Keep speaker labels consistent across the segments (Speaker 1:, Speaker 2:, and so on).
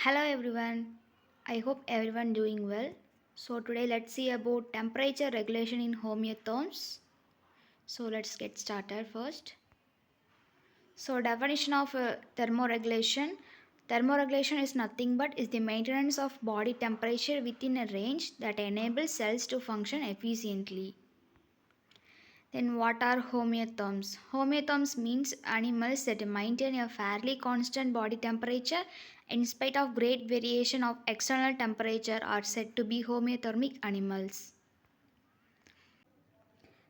Speaker 1: Hello everyone. I hope everyone doing well. So today let's see about temperature regulation in homeotherms. So let's get started first. So definition of thermoregulation. Thermoregulation is nothing but is the maintenance of body temperature within a range that enables cells to function efficiently. Then what are homeotherms? Homeotherms means animals that maintain a fairly constant body temperature in spite of great variation of external temperature are said to be homeothermic animals.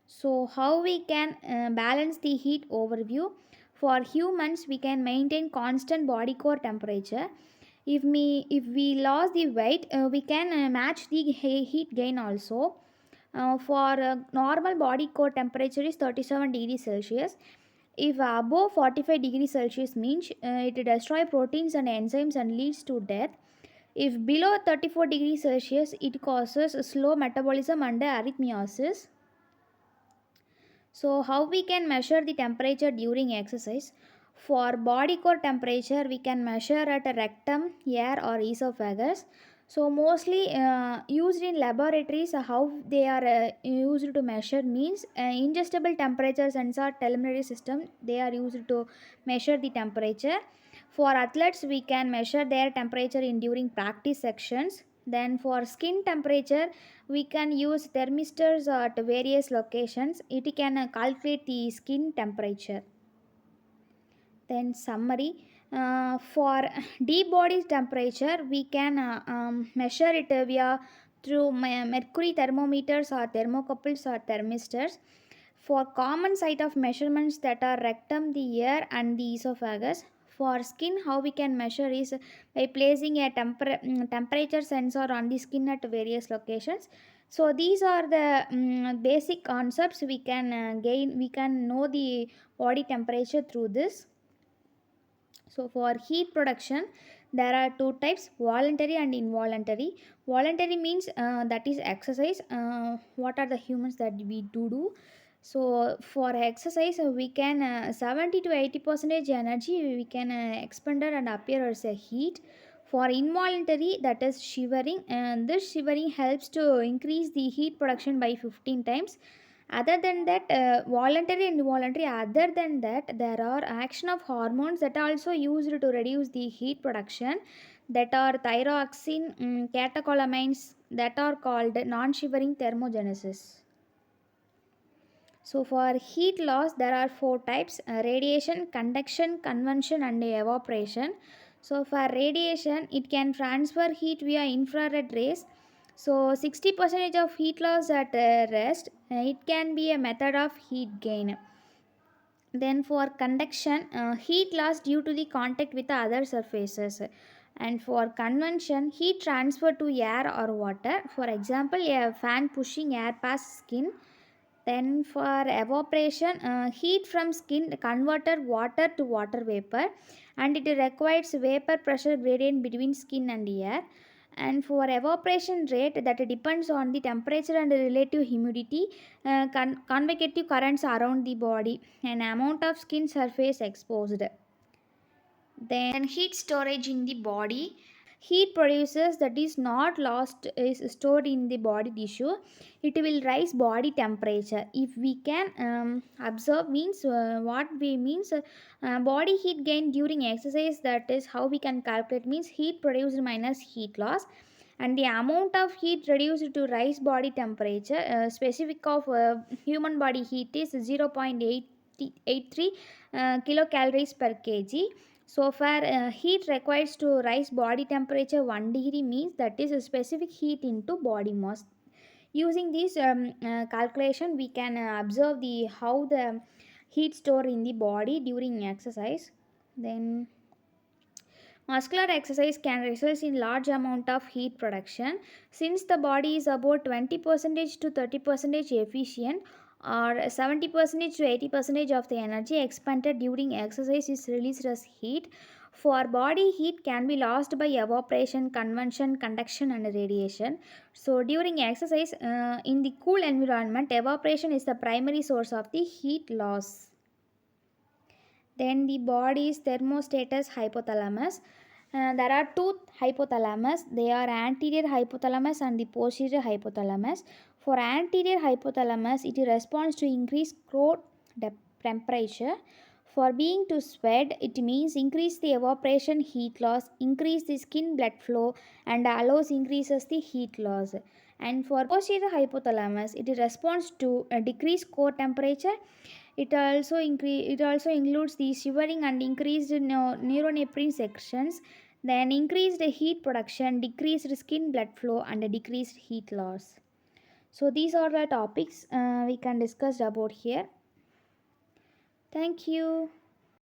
Speaker 1: So how we can balance the heat overview? For humans, we can maintain constant body core temperature. If we lost the weight, we can match the heat gain also. For normal body core temperature is 37 degrees Celsius. If above 45 degrees Celsius means it destroys proteins and enzymes and leads to death. If below 34 degrees Celsius, it causes slow metabolism and arrhythmiasis. So, how we can measure the temperature during exercise? For body core temperature, we can measure at a rectum, ear, or esophagus. So, mostly used in laboratories, how they are used to measure means ingestible temperature sensor telemetry system. They are used to measure the temperature. For athletes, we can measure their temperature in during practice sections. Then, for skin temperature, we can use thermistors at various locations. It can calculate the skin temperature. Then summary, for deep body temperature we can measure it via through mercury thermometers or thermocouples or thermistors. For common site of measurements that are rectum, the ear and the esophagus. For skin, how we can measure is by placing a temperature sensor on the skin at various locations. So these are the basic concepts we can gain. We can know the body temperature through this. So for heat production, there are two types: voluntary and involuntary. Voluntary means that is exercise. What are the humans that we do? So for exercise, we can 70 to 80% energy we can expend and appear as a heat. For involuntary, that is shivering, and this shivering helps to increase the heat production by 15 times. Other than that, voluntary and involuntary, other than that, there are action of hormones that are also used to reduce the heat production, that are thyroxine, catecholamines, that are called non-shivering thermogenesis. So for heat loss, there are four types: radiation, conduction, convection, and evaporation. So for radiation, it can transfer heat via infrared rays. So 60% of heat loss at rest, it can be a method of heat gain. Then for conduction, heat loss due to the contact with the other surfaces. And for convection, heat transfer to air or water. For example, a fan pushing air past skin. Then for evaporation, heat from skin converted water to water vapor, and it requires vapor pressure gradient between skin and air. And for evaporation rate, that depends on the temperature and relative humidity, convective currents around the body, and amount of skin surface exposed. Then heat storage in the body. Heat produces that is not lost is stored in the body tissue. It will rise body temperature. If we can observe means what we means body heat gain during exercise, that is how we can calculate means heat produced minus heat loss, and the amount of heat reduced to rise body temperature. Specific of human body heat is 0.883 kilocalories per kg. So for heat requires to rise body temperature 1 degree means that is a specific heat into body mass. Using this calculation, we can observe the how the heat store in the body during exercise. Then muscular exercise can result in large amount of heat production. Since the body is about 20% to 30% efficient, or 70% to 80% of the energy expended during exercise is released as heat. For body, heat can be lost by evaporation, convection, conduction, and radiation. So during exercise, in the cool environment, evaporation is the primary source of the heat loss. Then the body's thermostatus hypothalamus. There are two hypothalamus. They are anterior hypothalamus and the posterior hypothalamus. For anterior hypothalamus, it responds to increased core temperature. For being to sweat, it means increase the evaporation heat loss, increase the skin blood flow, and allows increases the heat loss. And for posterior hypothalamus, it responds to a decreased core temperature. It also includes the shivering and increased neuronephrin sections, then increased heat production, decreased skin blood flow, and a decreased heat loss. So these are the topics we can discuss about here. Thank you.